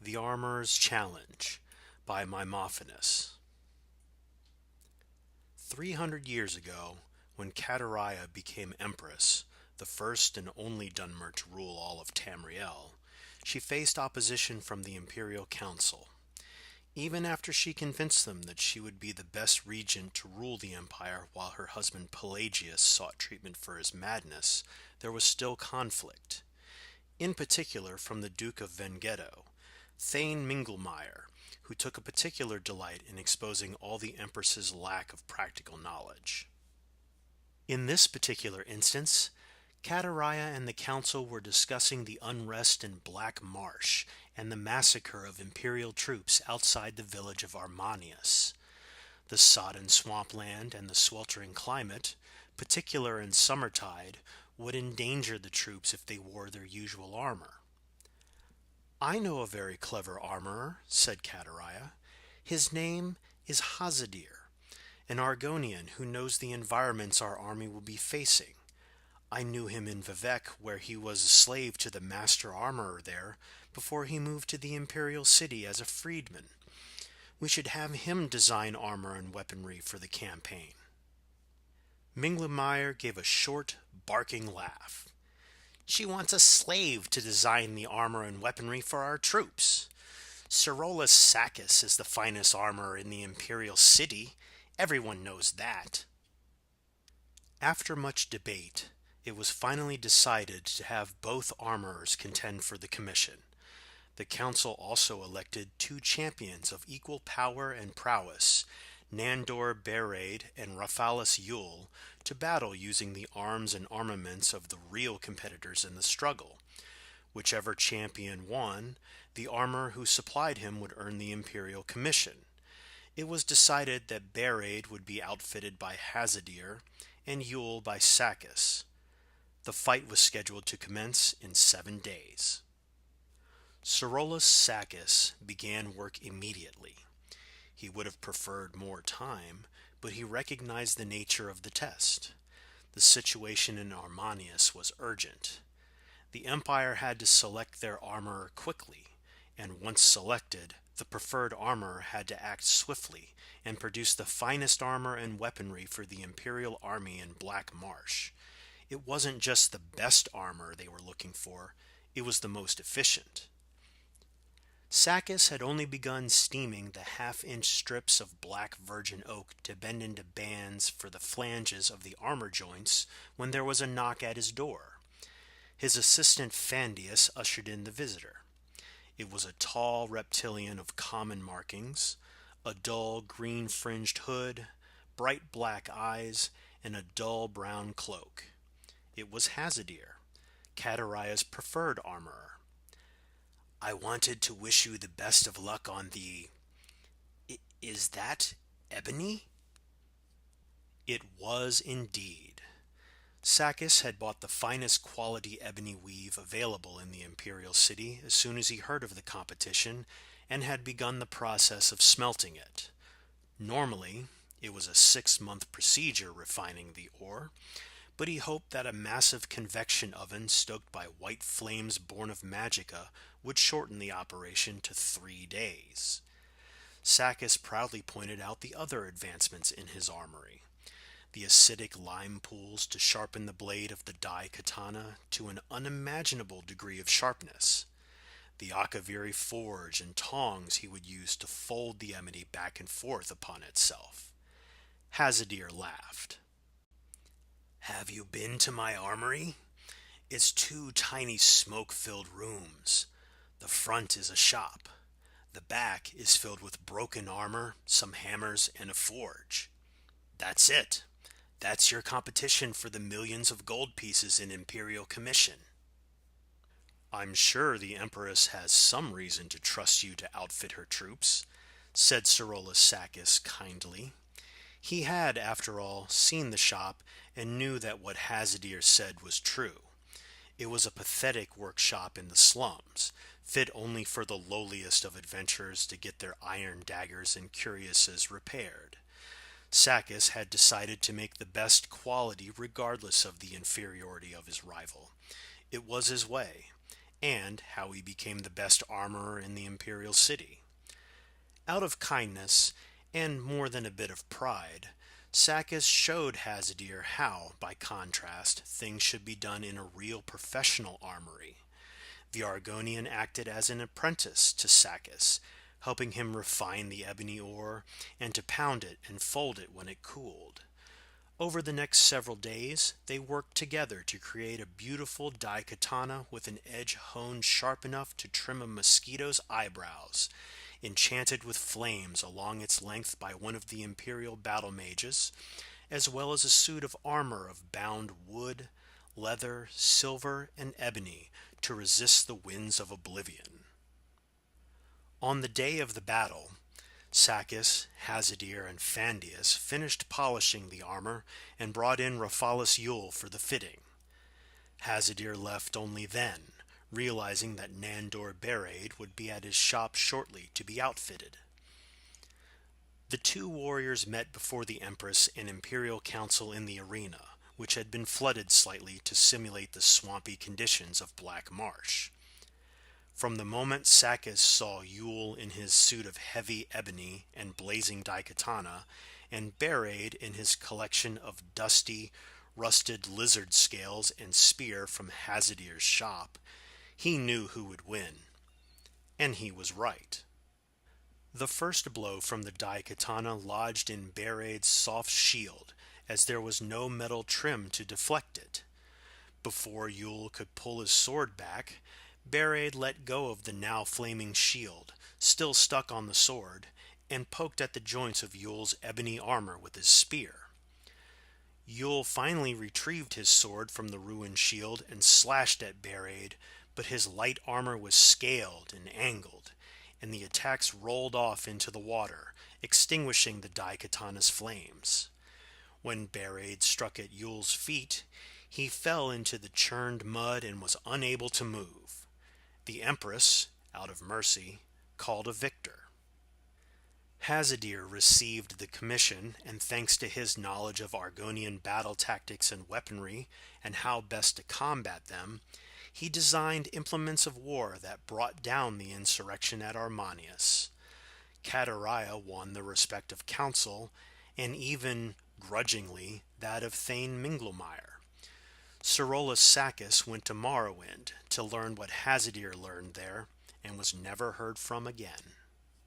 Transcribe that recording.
The Armorer's Challenge by Mimophanes. 300 years ago, when Kataraya became empress, the first and only Dunmer to rule all of Tamriel, she faced opposition from the Imperial Council. Even after she convinced them that she would be the best regent to rule the empire while her husband Pelagius sought treatment for his madness, there was still conflict. In particular from the Duke of Venghetto, Thane Mingelmeyer, who took a particular delight in exposing all the Empress's lack of practical knowledge. In this particular instance, Kataraya and the council were discussing the unrest in Black Marsh and the massacre of Imperial troops outside the village of Armanius. The sodden swampland and the sweltering climate, particular in summertide, would endanger the troops if they wore their usual armor. "I know a very clever armorer," said Kataraya. "His name is Hazadir, an Argonian who knows the environments our army will be facing. I knew him in Vivec, where he was a slave to the master armorer there before he moved to the imperial city as a freedman. We should have him design armor and weaponry for the campaign." Mingelmeyer gave a short, barking laugh. "She wants a slave to design the armor and weaponry for our troops. Cerolus Sacus is the finest armorer in the imperial city. Everyone knows that." After much debate, it was finally decided to have both armorers contend for the commission. The council also elected two champions of equal power and prowess, Nandor Bereid and Raphaelus Yule, to battle using the arms and armaments of the real competitors in the struggle. Whichever champion won, the armorer who supplied him would earn the imperial commission. It was decided that Bereid would be outfitted by Hazadir and Yule by Sacus. The fight was scheduled to commence in 7 days. Cerolus Sacus began work immediately. He would have preferred more time, but he recognized the nature of the test. The situation in Armanius was urgent. The Empire had to select their armorer quickly, and once selected, the preferred armorer had to act swiftly and produce the finest armor and weaponry for the Imperial army in Black Marsh. It wasn't just the best armor they were looking for, it was the most efficient. Sacus had only begun steaming the half-inch strips of black virgin oak to bend into bands for the flanges of the armor joints when there was a knock at his door. His assistant Phandius ushered in the visitor. It was a tall reptilian of common markings, a dull green-fringed hood, bright black eyes, and a dull brown cloak. It was Hazadir, Kataraya's preferred armorer. "I wanted to wish you the best of luck on the... Is that ebony?" It was indeed. Sacus had bought the finest quality ebony weave available in the imperial city as soon as he heard of the competition and had begun the process of smelting it. Normally, it was a 6-month procedure refining the ore, but he hoped that a massive convection oven stoked by white flames born of magicka would shorten the operation to 3 days. Sacus proudly pointed out the other advancements in his armory. The acidic lime pools to sharpen the blade of the dai katana to an unimaginable degree of sharpness. The akaviri forge and tongs he would use to fold the ebony back and forth upon itself. Hazadir laughed. "Have you been to my armory? It's 2 tiny smoke-filled rooms. The front is a shop. The back is filled with broken armor, some hammers, and a forge. That's it. That's your competition for the millions of gold pieces in Imperial Commission." "I'm sure the Empress has some reason to trust you to outfit her troops," said Cerolus Sacus kindly. He had, after all, seen the shop and knew that what Hazadir said was true. It was a pathetic workshop in the slums, fit only for the lowliest of adventurers to get their iron daggers and cuirasses repaired. Sacus had decided to make the best quality regardless of the inferiority of his rival. It was his way, and how he became the best armorer in the imperial city. Out of kindness, and more than a bit of pride, Sakis showed Hazadir how, by contrast, things should be done in a real professional armory. The Argonian acted as an apprentice to Sakis, helping him refine the ebony ore and to pound it and fold it when it cooled. Over the next several days, they worked together to create a beautiful daikatana with an edge honed sharp enough to trim a mosquito's eyebrows, enchanted with flames along its length by one of the imperial battle mages, as well as a suit of armor of bound wood, leather, silver, and ebony to resist the winds of oblivion. On the day of the battle, Sakis, Hazadir, and Phandius finished polishing the armor and brought in Raphalis Yule for the fitting. Hazadir left only then, realizing that Nandor Beraid would be at his shop shortly to be outfitted. The two warriors met before the Empress and Imperial Council in the arena, which had been flooded slightly to simulate the swampy conditions of Black Marsh. From the moment Sakis saw Yule in his suit of heavy ebony and blazing daikatana, and Beraid in his collection of dusty, rusted lizard scales and spear from Hazadir's shop, he knew who would win. And he was right. The first blow from the daikatana lodged in Beraid's soft shield, as there was no metal trim to deflect it. Before Yule could pull his sword back, Beraid let go of the now flaming shield, still stuck on the sword, and poked at the joints of Yule's ebony armor with his spear. Yule finally retrieved his sword from the ruined shield and slashed at Beraid, but his light armor was scaled and angled, and the attacks rolled off into the water, extinguishing the daikatana's flames. When Beraid struck at Yule's feet, he fell into the churned mud and was unable to move. The Empress, out of mercy, called a victor. Hazadir received the commission, and thanks to his knowledge of Argonian battle tactics and weaponry, and how best to combat them, he designed implements of war that brought down the insurrection at Armanius. Catariah won the respect of council, and even, grudgingly, that of Thane Minglomire. Cerolus Sakis went to Morrowind to learn what Hazadir learned there, and was never heard from again.